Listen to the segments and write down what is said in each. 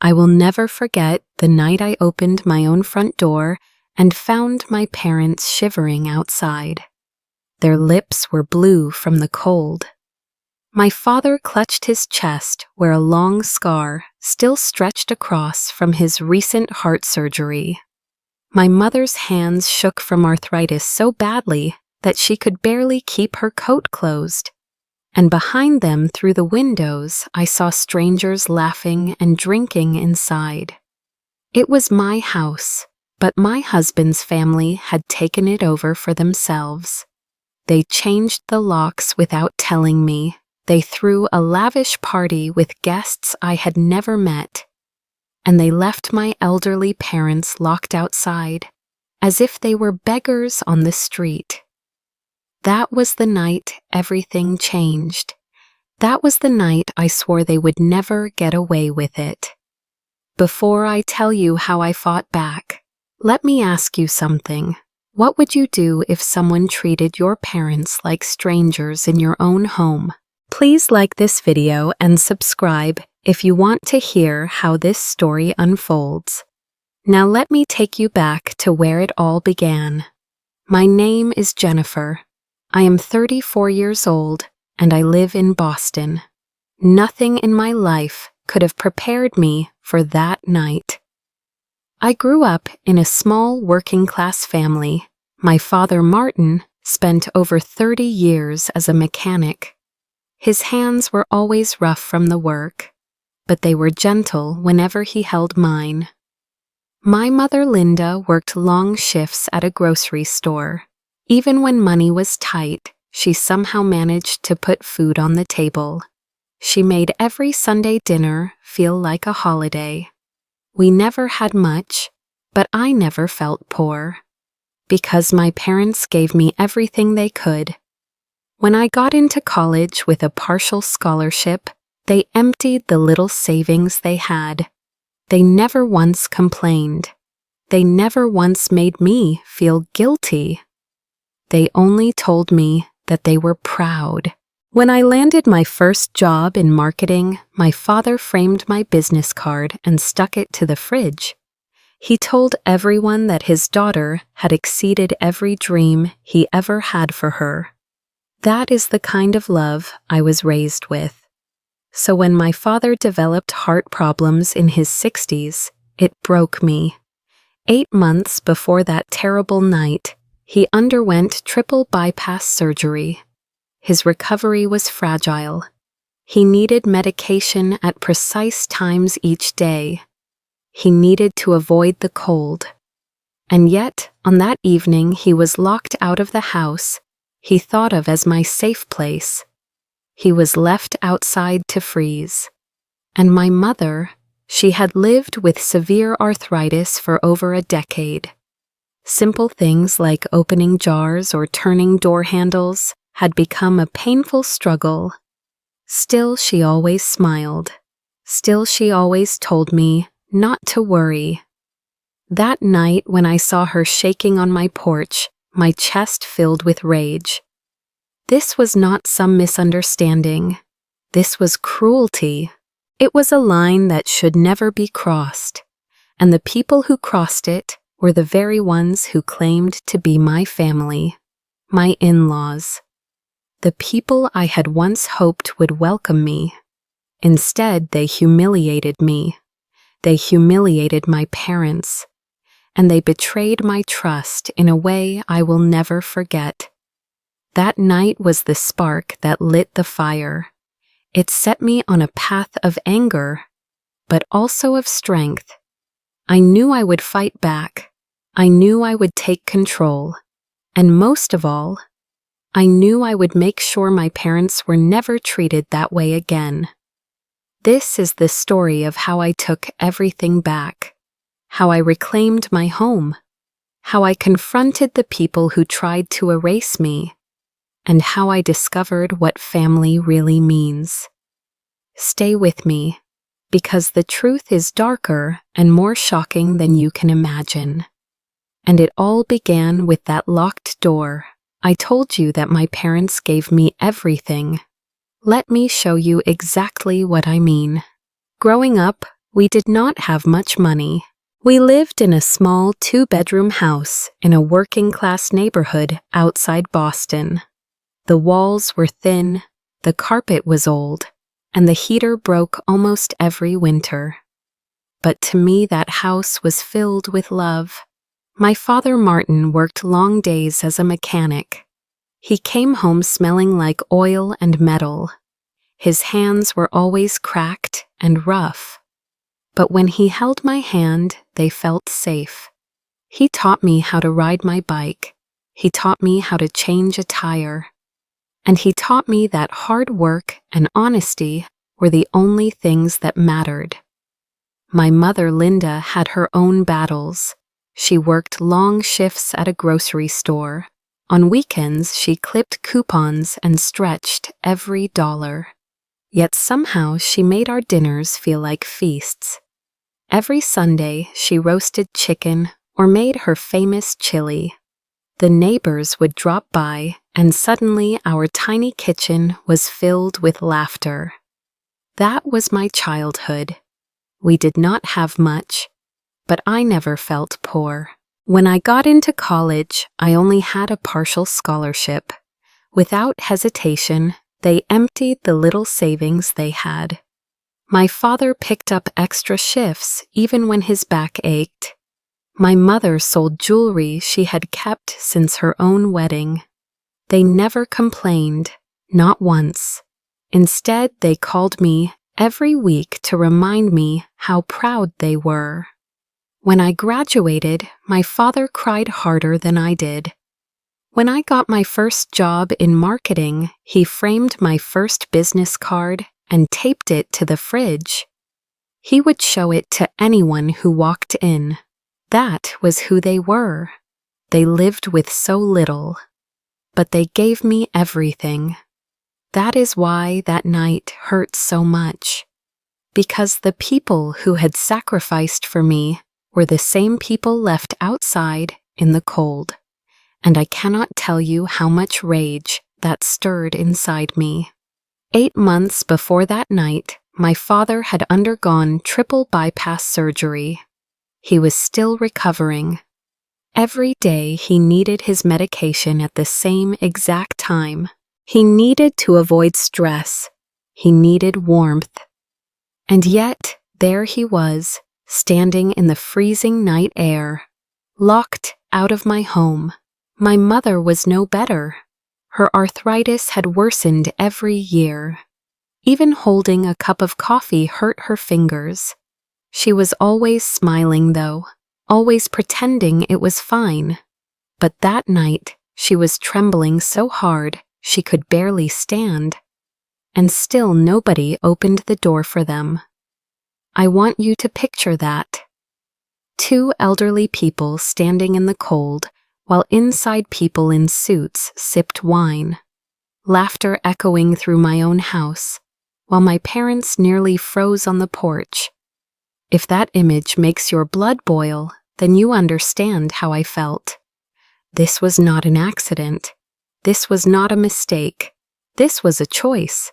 I will never forget the night I opened my own front door and found my parents shivering outside. Their lips were blue from the cold. My father clutched his chest where a long scar still stretched across from his recent heart surgery. My mother's hands shook from arthritis so badly that she could barely keep her coat closed. And behind them through the windows I saw strangers laughing and drinking inside. It was my house, but my husband's family had taken it over for themselves. They changed the locks without telling me. They threw a lavish party with guests I had never met. And they left my elderly parents locked outside, as if they were beggars on the street. That was the night everything changed. That was the night I swore they would never get away with it. Before I tell you how I fought back, let me ask you something. What would you do if someone treated your parents like strangers in your own home? Please like this video and subscribe if you want to hear how this story unfolds. Now let me take you back to where it all began. My name is Jennifer. I am 34 years old and I live in Boston. Nothing in my life could have prepared me for that night. I grew up in a small working-class family. My father, Martin, spent over 30 years as a mechanic. His hands were always rough from the work, but they were gentle whenever he held mine. My mother, Linda, worked long shifts at a grocery store. Even when money was tight, she somehow managed to put food on the table. She made every Sunday dinner feel like a holiday. We never had much, but I never felt poor, because my parents gave me everything they could. When I got into college with a partial scholarship, they emptied the little savings they had. They never once complained. They never once made me feel guilty. They only told me that they were proud. When I landed my first job in marketing, my father framed my business card and stuck it to the fridge. He told everyone that his daughter had exceeded every dream he ever had for her. That is the kind of love I was raised with. So when my father developed heart problems in his 60s, it broke me. 8 months before that terrible night, he underwent triple bypass surgery. His recovery was fragile. He needed medication at precise times each day. He needed to avoid the cold. And yet, on that evening he was locked out of the house he thought of as my safe place. He was left outside to freeze. And my mother, she had lived with severe arthritis for over a decade. Simple things like opening jars or turning door handles had become a painful struggle. Still, she always smiled. Still, she always told me not to worry. That night when I saw her shaking on my porch, my chest filled with rage. This was not some misunderstanding. This was cruelty. It was a line that should never be crossed, and the people who crossed it were the very ones who claimed to be my family, my in-laws, the people I had once hoped would welcome me. Instead, they humiliated me. They humiliated my parents, and they betrayed my trust in a way I will never forget. That night was the spark that lit the fire. It set me on a path of anger, but also of strength. I knew I would fight back. I knew I would take control. And most of all, I knew I would make sure my parents were never treated that way again. This is the story of how I took everything back, how I reclaimed my home, how I confronted the people who tried to erase me, and how I discovered what family really means. Stay with me, because the truth is darker and more shocking than you can imagine. And it all began with that locked door. I told you that my parents gave me everything. Let me show you exactly what I mean. Growing up, We did not have much money. We lived in a small 2-bedroom house in a working-class neighborhood outside Boston. The walls were thin, the carpet was old, and the heater broke almost every winter. But to me that house was filled with love. My father Martin worked long days as a mechanic. He came home smelling like oil and metal. His hands were always cracked and rough. But when he held my hand, they felt safe. He taught me how to ride my bike. He taught me how to change a tire. And he taught me that hard work and honesty were the only things that mattered. My mother Linda had her own battles. She worked long shifts at a grocery store. On weekends, she clipped coupons and stretched every dollar. Yet somehow she made our dinners feel like feasts. Every Sunday, she roasted chicken or made her famous chili. The neighbors would drop by, and suddenly our tiny kitchen was filled with laughter. That was my childhood. We did not have much, but I never felt poor. When I got into college, I only had a partial scholarship. Without hesitation, they emptied the little savings they had. My father picked up extra shifts even when his back ached. My mother sold jewelry she had kept since her own wedding. They never complained, not once. Instead, they called me every week to remind me how proud they were. When I graduated, my father cried harder than I did. When I got my first job in marketing, he framed my first business card and taped it to the fridge. He would show it to anyone who walked in. That was who they were. They lived with so little, but they gave me everything. That is why that night hurt so much. Because the people who had sacrificed for me were the same people left outside in the cold, and I cannot tell you how much rage that stirred inside me. 8 months before that night, my father had undergone triple bypass surgery. He was still recovering. Every day he needed his medication at the same exact time. He needed to avoid stress. He needed warmth. And yet, there he was, standing in the freezing night air, locked out of my home. My mother was no better. Her arthritis had worsened every year. Even holding a cup of coffee hurt her fingers. She was always smiling, though, always pretending it was fine. But that night, she was trembling so hard she could barely stand. And still nobody opened the door for them. I want you to picture that. 2 elderly people standing in the cold, while inside people in suits sipped wine. Laughter echoing through my own house, while my parents nearly froze on the porch. If that image makes your blood boil, then you understand how I felt. This was not an accident. This was not a mistake. This was a choice.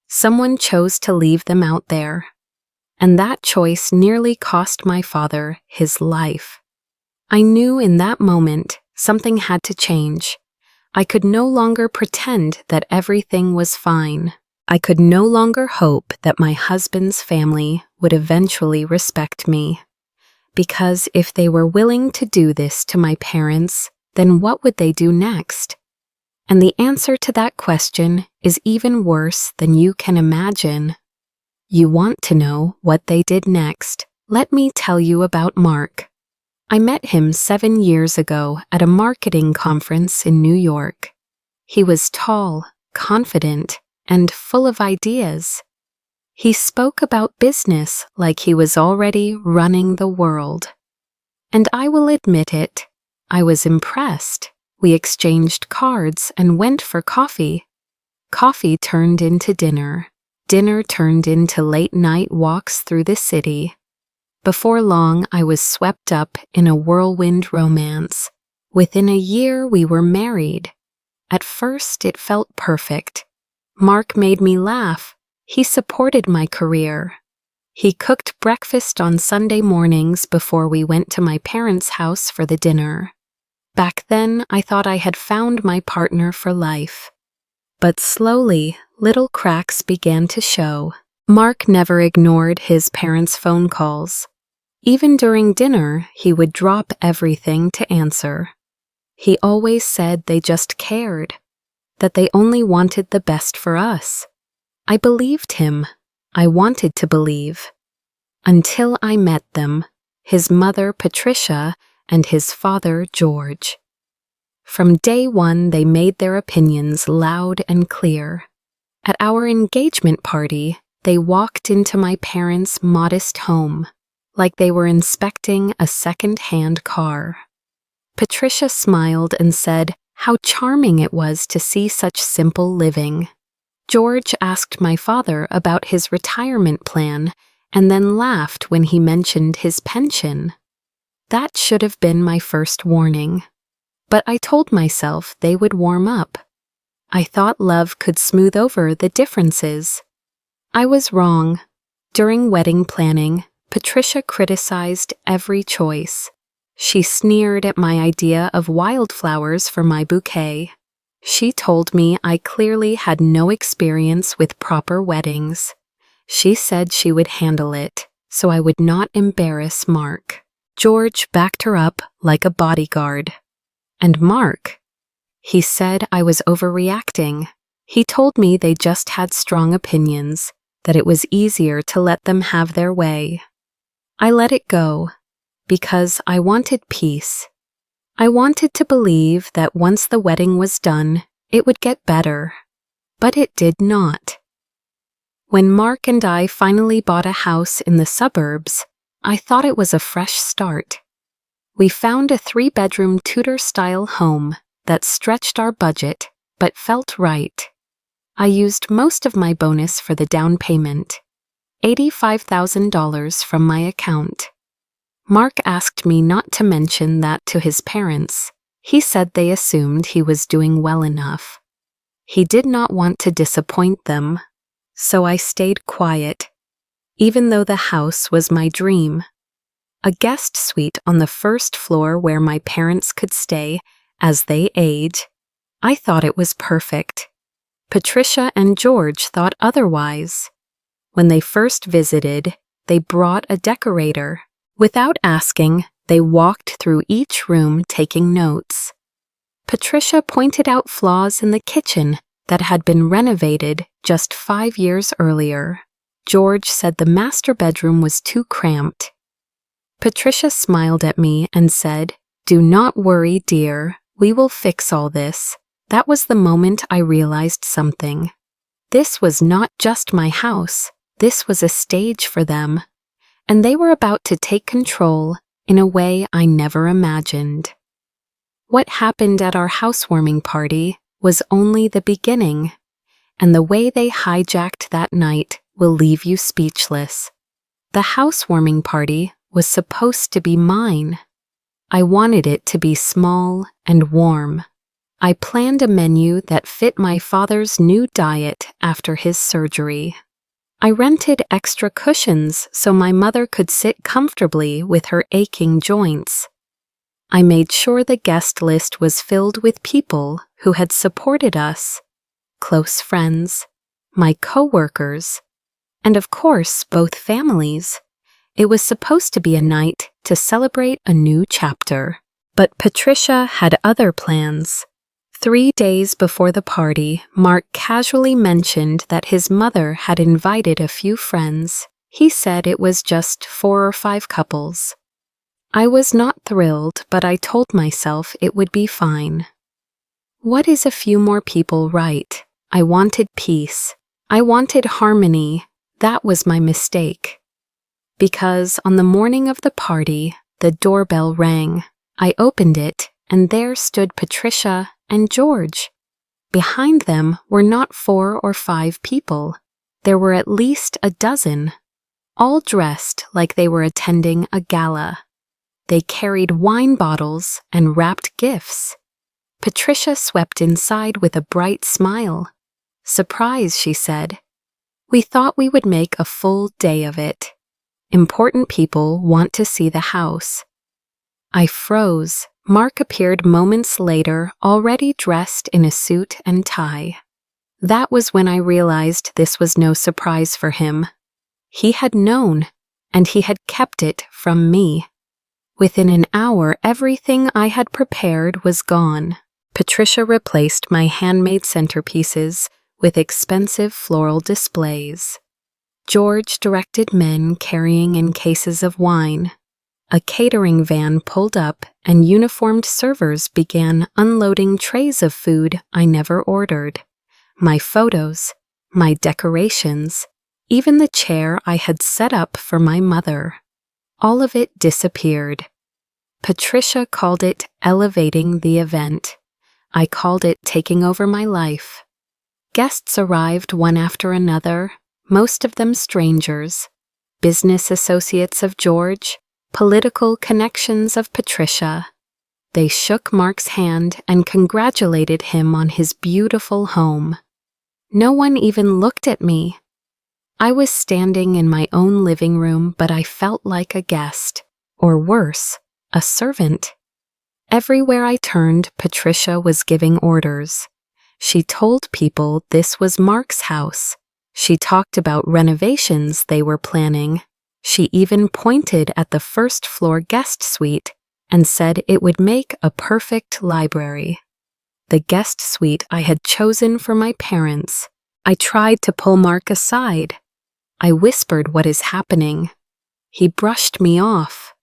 Someone chose to leave them out there. And that choice nearly cost my father his life. I knew in that moment something had to change. I could no longer pretend that everything was fine. I could no longer hope that my husband's family would eventually respect me. Because if they were willing to do this to my parents, then what would they do next? And the answer to that question is even worse than you can imagine. You want to know what they did next? Let me tell you about Mark. I met him 7 years ago at a marketing conference in New York. He was tall, confident, and full of ideas. He spoke about business like he was already running the world. And I will admit it, I was impressed. We exchanged cards and went for coffee. Coffee turned into dinner. Dinner turned into late-night walks through the city. Before long, I was swept up in a whirlwind romance. Within a year, we were married. At first, it felt perfect. Mark made me laugh. He supported my career. He cooked breakfast on Sunday mornings before we went to my parents' house for the dinner. Back then, I thought I had found my partner for life. But slowly, little cracks began to show. Mark never ignored his parents' phone calls. Even during dinner, he would drop everything to answer. He always said they just cared, that they only wanted the best for us. I believed him. I wanted to believe. Until I met them, his mother Patricia and his father George. From day one, they made their opinions loud and clear. At our engagement party, they walked into my parents' modest home, like they were inspecting a second-hand car. Patricia smiled and said how charming it was to see such simple living. George asked my father about his retirement plan and then laughed when he mentioned his pension. That should have been my first warning. But I told myself they would warm up. I thought love could smooth over the differences. I was wrong. During wedding planning, Patricia criticized every choice. She sneered at my idea of wildflowers for my bouquet. She told me I clearly had no experience with proper weddings. She said she would handle it, so I would not embarrass Mark. George backed her up like a bodyguard. And Mark? He said I was overreacting. He told me they just had strong opinions, that it was easier to let them have their way. I let it go, because I wanted peace. I wanted to believe that once the wedding was done, it would get better. But it did not. When Mark and I finally bought a house in the suburbs, I thought it was a fresh start. We found a 3-bedroom Tudor-style home that stretched our budget but felt right. I used most of my bonus for the down payment, $85,000 from my account. Mark asked me not to mention that to his parents. He said they assumed he was doing well enough. He did not want to disappoint them, so I stayed quiet, even though the house was my dream. A guest suite on the first floor where my parents could stay as they age. I thought it was perfect. Patricia and George thought otherwise. When they first visited, they brought a decorator. Without asking, they walked through each room taking notes. Patricia pointed out flaws in the kitchen that had been renovated just 5 years earlier. George said the master bedroom was too cramped. Patricia smiled at me and said, "Do not worry, dear. We will fix all this." That was the moment I realized something. This was not just my house. This was a stage for them, and they were about to take control in a way I never imagined. What happened at our housewarming party was only the beginning, and the way they hijacked that night will leave you speechless. The housewarming party was supposed to be mine. I wanted it to be small and warm. I planned a menu that fit my father's new diet after his surgery. I rented extra cushions so my mother could sit comfortably with her aching joints. I made sure the guest list was filled with people who had supported us, close friends, my coworkers, and of course both families. It was supposed to be a night to celebrate a new chapter, but Patricia had other plans. 3 days before the party, Mark casually mentioned that his mother had invited a few friends. He said it was just 4 or 5 couples. I was not thrilled, but I told myself it would be fine. What is a few more people right? I wanted peace. I wanted harmony. That was my mistake. Because on the morning of the party, the doorbell rang. I opened it, and there stood Patricia and George. Behind them were not 4 or 5 people. There were at least a dozen, all dressed like they were attending a gala. They carried wine bottles and wrapped gifts. Patricia swept inside with a bright smile. "Surprise," she said. "We thought we would make a full day of it." Important people want to see the house. I froze. Mark appeared moments later, already dressed in a suit and tie. That was when I realized this was no surprise for him. He had known, and he had kept it from me. Within an hour, everything I had prepared was gone. Patricia replaced my handmade centerpieces with expensive floral displays. George directed men carrying in cases of wine. A catering van pulled up and uniformed servers began unloading trays of food I never ordered. My photos, my decorations, even the chair I had set up for my mother. All of it disappeared. Patricia called it elevating the event. I called it taking over my life. Guests arrived one after another, most of them strangers, business associates of George, political connections of Patricia. They shook Mark's hand and congratulated him on his beautiful home. No one even looked at me. I was standing in my own living room, but I felt like a guest, or worse, a servant. Everywhere I turned, Patricia was giving orders. She told people this was Mark's house. She talked about renovations they were planning. She even pointed at the first-floor guest suite and said it would make a perfect library. The guest suite I had chosen for my parents. I tried to pull Mark aside. I whispered what is happening. He brushed me off.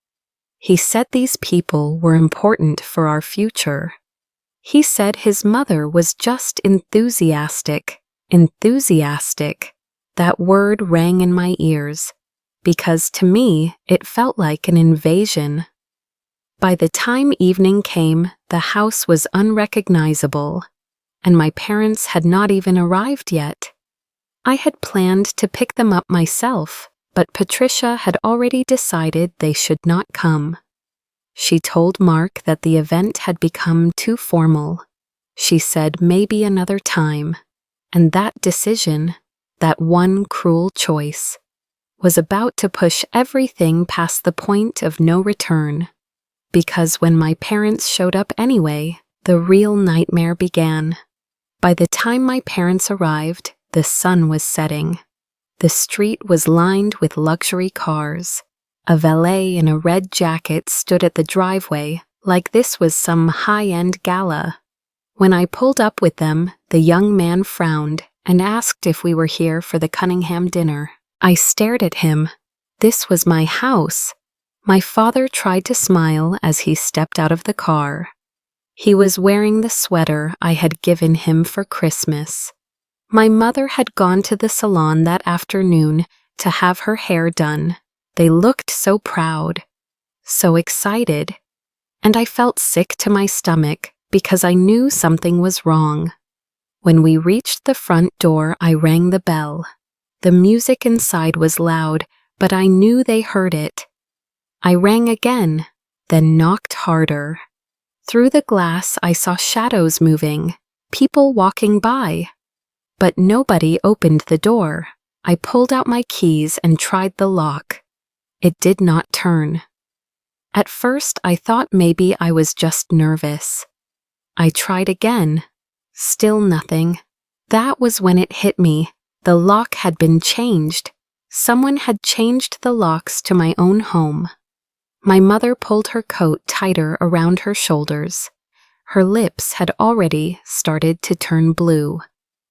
He said these people were important for our future. He said his mother was just enthusiastic. Enthusiastic. That word rang in my ears, because to me it felt like an invasion. By the time evening came, the house was unrecognizable, and my parents had not even arrived yet. I had planned to pick them up myself, but Patricia had already decided they should not come. She told Mark that the event had become too formal. She said maybe another time, and that decision, that one cruel choice, was about to push everything past the point of no return. Because when my parents showed up anyway, the real nightmare began. By the time my parents arrived, the sun was setting. The street was lined with luxury cars. A valet in a red jacket stood at the driveway like this was some high-end gala. When I pulled up with them, the young man frowned and asked if we were here for the Cunningham dinner. I stared at him. This was my house. My father tried to smile as he stepped out of the car. He was wearing the sweater I had given him for Christmas. My mother had gone to the salon that afternoon to have her hair done. They looked so proud, so excited, and I felt sick to my stomach because I knew something was wrong. When we reached the front door, I rang the bell. The music inside was loud, but I knew they heard it. I rang again, then knocked harder. Through the glass, I saw shadows moving, people walking by. But nobody opened the door. I pulled out my keys and tried the lock. It did not turn. At first, I thought maybe I was just nervous. I tried again. Still nothing. That was when it hit me. The lock had been changed. Someone had changed the locks to my own home. My mother pulled her coat tighter around her shoulders. Her lips had already started to turn blue.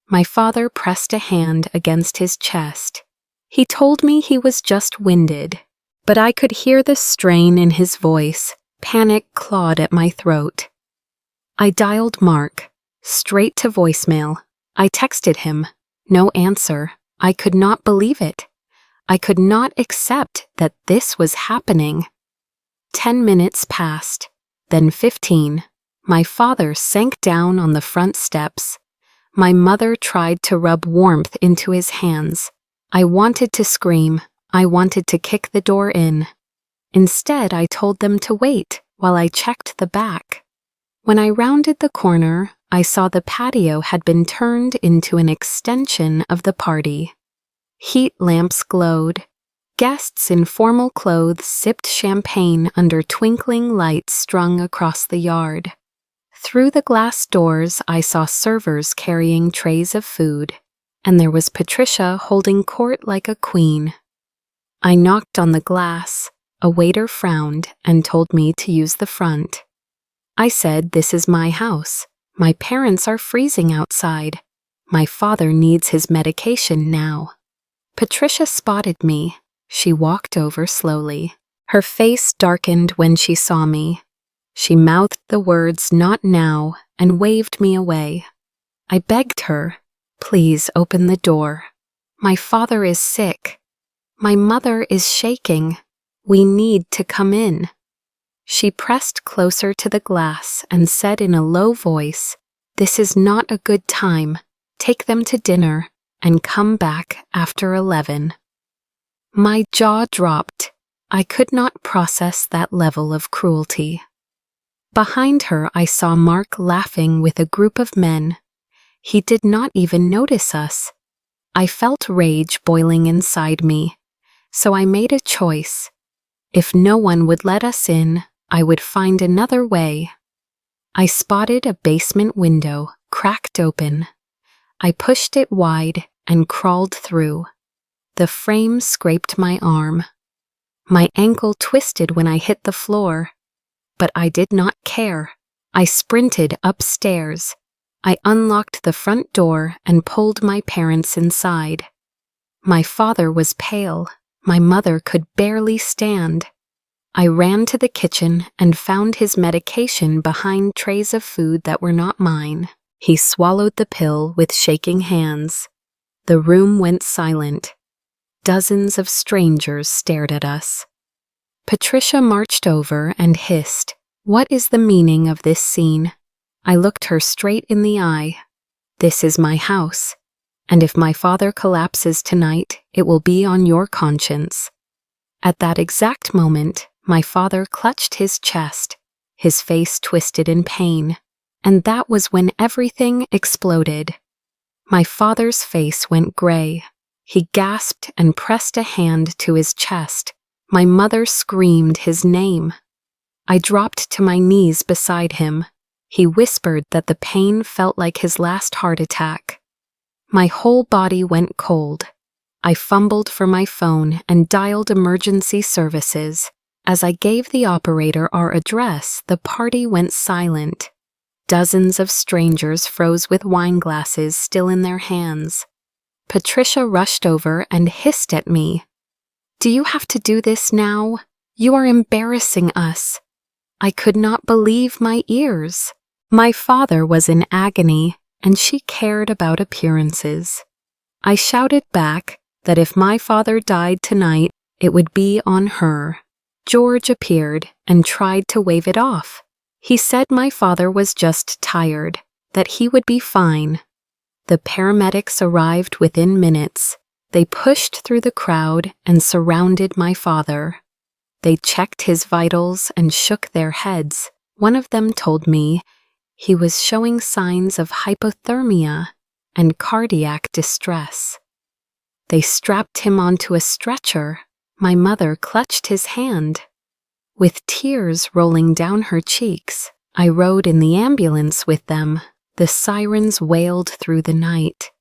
My father pressed a hand against his chest. He told me he was just winded, but I could hear the strain in his voice. Panic clawed at my throat. I dialed Mark, straight to voicemail. I texted him. No answer. I could not believe it. I could not accept that this was happening. 10 minutes passed, then 15. My father sank down on the front steps. My mother tried to rub warmth into his hands. I wanted to scream. I wanted to kick the door in. Instead, I told them to wait while I checked the back. When I rounded the corner, I saw the patio had been turned into an extension of the party. Heat lamps glowed. Guests in formal clothes sipped champagne under twinkling lights strung across the yard. Through the glass doors, I saw servers carrying trays of food, and there was Patricia holding court like a queen. I knocked on the glass. A waiter frowned and told me to use the front. I said, "This is my house. My parents are freezing outside. My father needs his medication now." Patricia spotted me. She walked over slowly. Her face darkened when she saw me. She mouthed the words, "Not now," and waved me away. I begged her, "Please open the door. My father is sick. My mother is shaking. We need to come in." She pressed closer to the glass and said in a low voice, "This is not a good time. Take them to dinner and come back after 11. My jaw dropped. I could not process that level of cruelty. Behind her, I saw Mark laughing with a group of men. He did not even notice us. I felt rage boiling inside me, so I made a choice. If no one would let us in, I would find another way. I spotted a basement window, cracked open. I pushed it wide and crawled through. The frame scraped my arm. My ankle twisted when I hit the floor. But I did not care. I sprinted upstairs. I unlocked the front door and pulled my parents inside. My father was pale. My mother could barely stand. I ran to the kitchen and found his medication behind trays of food that were not mine. He swallowed the pill with shaking hands. The room went silent. Dozens of strangers stared at us. Patricia marched over and hissed, "What is the meaning of this scene?" I looked her straight in the eye. "This is my house, and if my father collapses tonight, it will be on your conscience." At that exact moment, my father clutched his chest, his face twisted in pain, and that was when everything exploded. My father's face went gray. He gasped and pressed a hand to his chest. My mother screamed his name. I dropped to my knees beside him. He whispered that the pain felt like his last heart attack. My whole body went cold. I fumbled for my phone and dialed emergency services. As I gave the operator our address, the party went silent. Dozens of strangers froze with wine glasses still in their hands. Patricia rushed over and hissed at me. "Do you have to do this now? You are embarrassing us." I could not believe my ears. My father was in agony, and she cared about appearances. I shouted back that if my father died tonight, it would be on her. George appeared and tried to wave it off. He said my father was just tired, that he would be fine. The paramedics arrived within minutes. They pushed through the crowd and surrounded my father. They checked his vitals and shook their heads. One of them told me he was showing signs of hypothermia and cardiac distress. They strapped him onto a stretcher. My mother clutched his hand. With tears rolling down her cheeks, I rode in the ambulance with them. The sirens wailed through the night.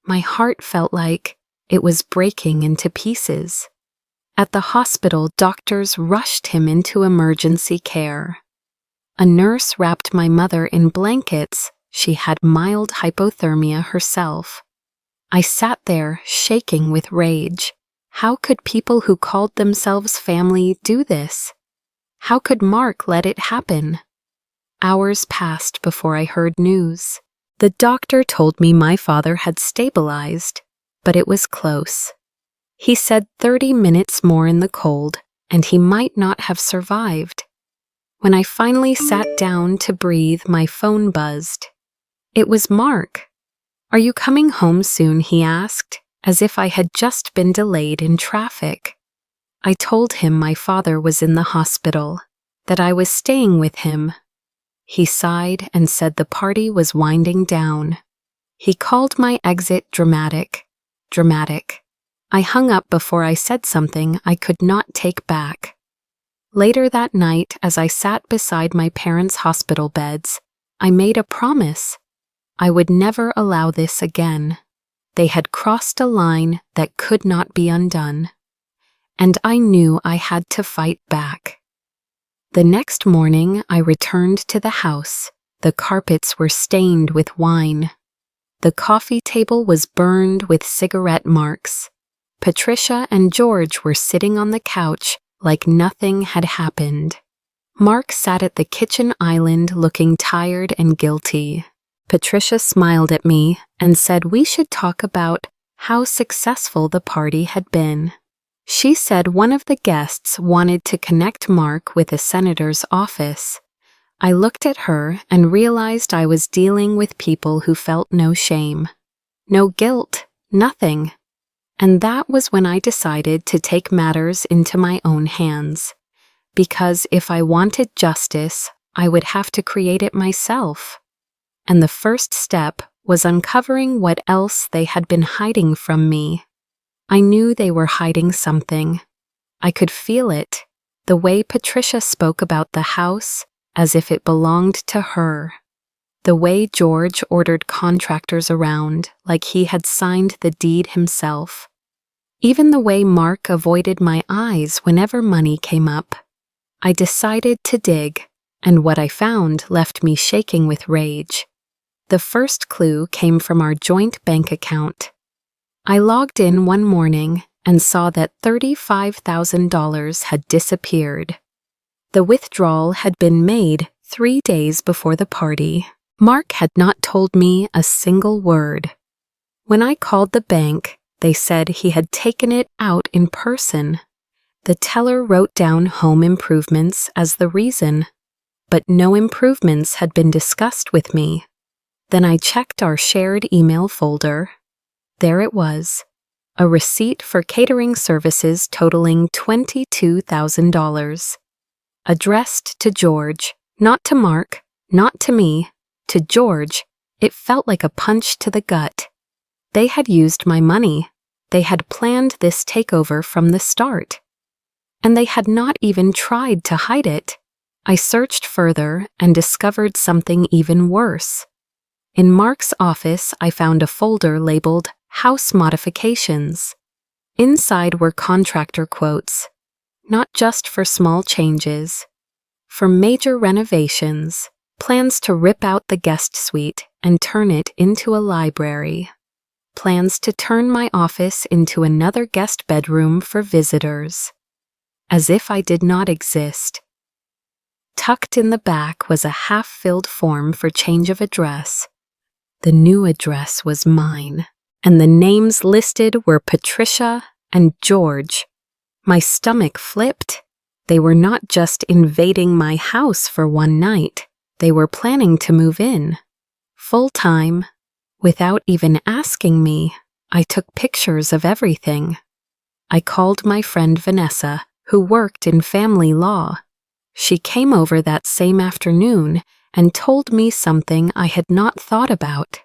My heart felt like it was breaking into pieces. At the hospital, doctors rushed him into emergency care. A nurse wrapped my mother in blankets. She had mild hypothermia herself. I sat there, shaking with rage. How could people who called themselves family do this? How could Mark let it happen? Hours passed before I heard news. The doctor told me my father had stabilized, but it was close. He said 30 minutes more in the cold, and he might not have survived. When I finally sat down to breathe, my phone buzzed. It was Mark. "Are you coming home soon?" he asked, as if I had just been delayed in traffic. I told him my father was in the hospital, that I was staying with him. He sighed and said the party was winding down. He called my exit dramatic. Dramatic. I hung up before I said something I could not take back. Later that night, as I sat beside my parents' hospital beds, I made a promise. I would never allow this again. They had crossed a line that could not be undone, and I knew I had to fight back. The next morning, I returned to the house. The carpets were stained with wine. The coffee table was burned with cigarette marks. Patricia and George were sitting on the couch like nothing had happened. Mark sat at the kitchen island looking tired and guilty. Patricia smiled at me and said we should talk about how successful the party had been. She said one of the guests wanted to connect Mark with a senator's office. I looked at her and realized I was dealing with people who felt no shame, no guilt, nothing. And that was when I decided to take matters into my own hands. Because if I wanted justice, I would have to create it myself. And the first step was uncovering what else they had been hiding from me. I knew they were hiding something. I could feel it, the way Patricia spoke about the house as if it belonged to her. The way George ordered contractors around like he had signed the deed himself. Even the way Mark avoided my eyes whenever money came up. I decided to dig, and what I found left me shaking with rage. The first clue came from our joint bank account. I logged in one morning and saw that $35,000 had disappeared. The withdrawal had been made 3 days before the party. Mark had not told me a single word. When I called the bank, they said he had taken it out in person. The teller wrote down home improvements as the reason, but no improvements had been discussed with me. Then I checked our shared email folder. There it was, a receipt for catering services totaling $22,000. Addressed to George, not to Mark, not to me, to George. It felt like a punch to the gut. They had used my money. They had planned this takeover from the start. And they had not even tried to hide it. I searched further and discovered something even worse. In Mark's office, I found a folder labeled House Modifications. Inside were contractor quotes, not just for small changes, for major renovations, plans to rip out the guest suite and turn it into a library, plans to turn my office into another guest bedroom for visitors. As if I did not exist. Tucked in the back was a half-filled form for change of address. The new address was mine, and the names listed were Patricia and George. My stomach flipped. They were not just invading my house for one night. They were planning to move in. Full-time. Without even asking me, I took pictures of everything. I called my friend Vanessa, who worked in family law. She came over that same afternoon and told me something I had not thought about.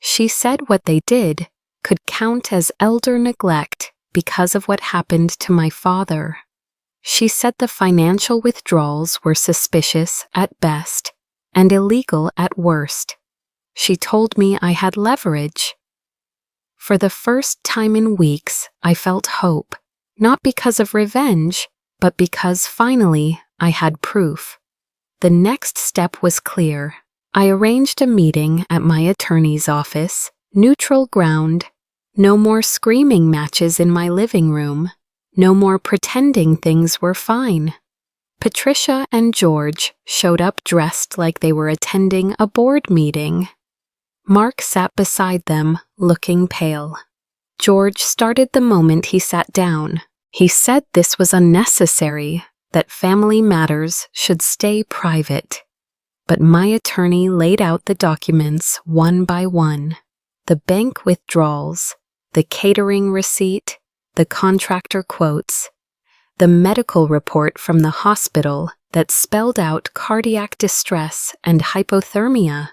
She said what they did could count as elder neglect because of what happened to my father. She said the financial withdrawals were suspicious at best and illegal at worst. She told me I had leverage. For the first time in weeks, I felt hope. Not because of revenge, but because finally I had proof. The next step was clear. I arranged a meeting at my attorney's office, neutral ground. No more screaming matches in my living room. No more pretending things were fine. Patricia and George showed up dressed like they were attending a board meeting. Mark sat beside them, looking pale. George started the moment he sat down. He said this was unnecessary, that family matters should stay private. But my attorney laid out the documents one by one. The bank withdrawals, the catering receipt, the contractor quotes, the medical report from the hospital that spelled out cardiac distress and hypothermia.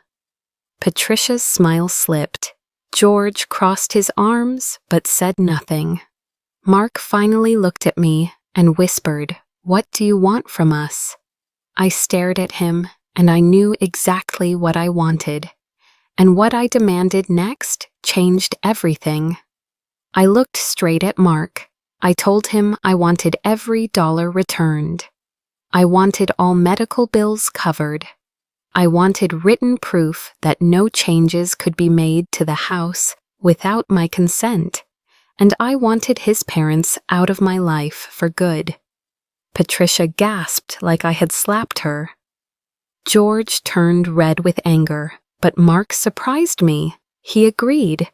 Patricia's smile slipped. George crossed his arms but said nothing. Mark finally looked at me and whispered, "What do you want from us?" I stared at him, and I knew exactly what I wanted. And what I demanded next changed everything. I looked straight at Mark. I told him I wanted every dollar returned. I wanted all medical bills covered. I wanted written proof that no changes could be made to the house without my consent, and I wanted his parents out of my life for good. Patricia gasped like I had slapped her. George turned red with anger, but Mark surprised me. He agreed.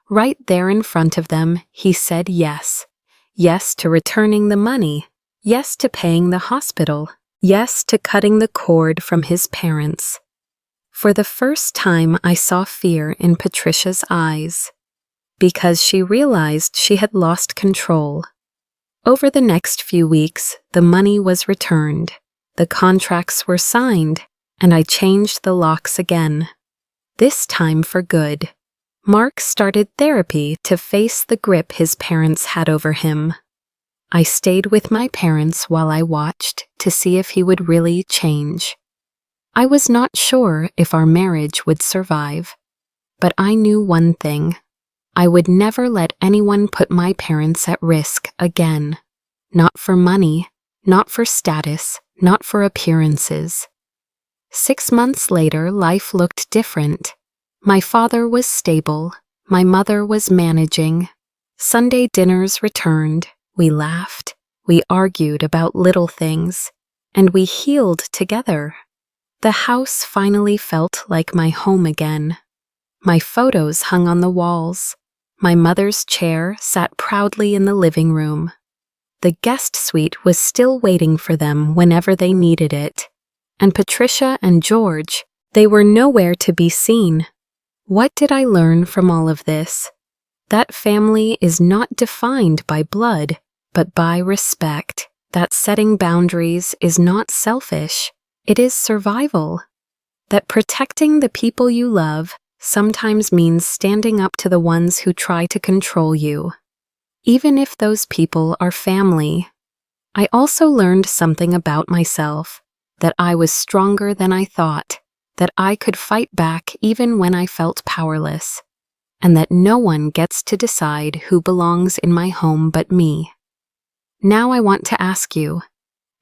Right there in front of them, he said yes. Yes to returning the money. Yes to paying the hospital. Yes to cutting the cord from his parents. For the first time, I saw fear in Patricia's eyes, because she realized she had lost control. Over the next few weeks, the money was returned, the contracts were signed, and I changed the locks again. This time for good. Mark started therapy to face the grip his parents had over him. I stayed with my parents while I watched to see if he would really change. I was not sure if our marriage would survive, but I knew one thing. I would never let anyone put my parents at risk again. Not for money, not for status, not for appearances. 6 months later, life looked different. My father was stable. My mother was managing. Sunday dinners returned. We laughed. We argued about little things. And we healed together. The house finally felt like my home again. My photos hung on the walls. My mother's chair sat proudly in the living room. The guest suite was still waiting for them whenever they needed it. And Patricia and George, they were nowhere to be seen. What did I learn from all of this? That family is not defined by blood, but by respect. That setting boundaries is not selfish, it is survival. That protecting the people you love sometimes means standing up to the ones who try to control you, even if those people are family. I also learned something about myself, that I was stronger than I thought, that I could fight back even when I felt powerless, and that no one gets to decide who belongs in my home but me. Now I want to ask you,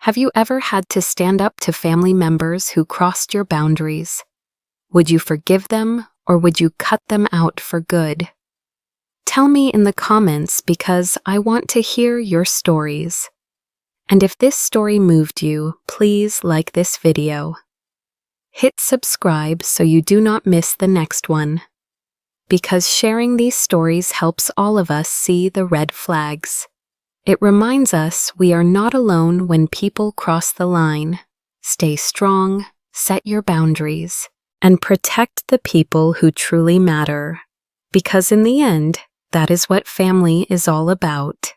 have you ever had to stand up to family members who crossed your boundaries? Would you forgive them, or would you cut them out for good? Tell me in the comments because I want to hear your stories. And if this story moved you, please like this video. Hit subscribe so you do not miss the next one. Because sharing these stories helps all of us see the red flags. It reminds us we are not alone when people cross the line. Stay strong, set your boundaries, and protect the people who truly matter. Because in the end, that is what family is all about.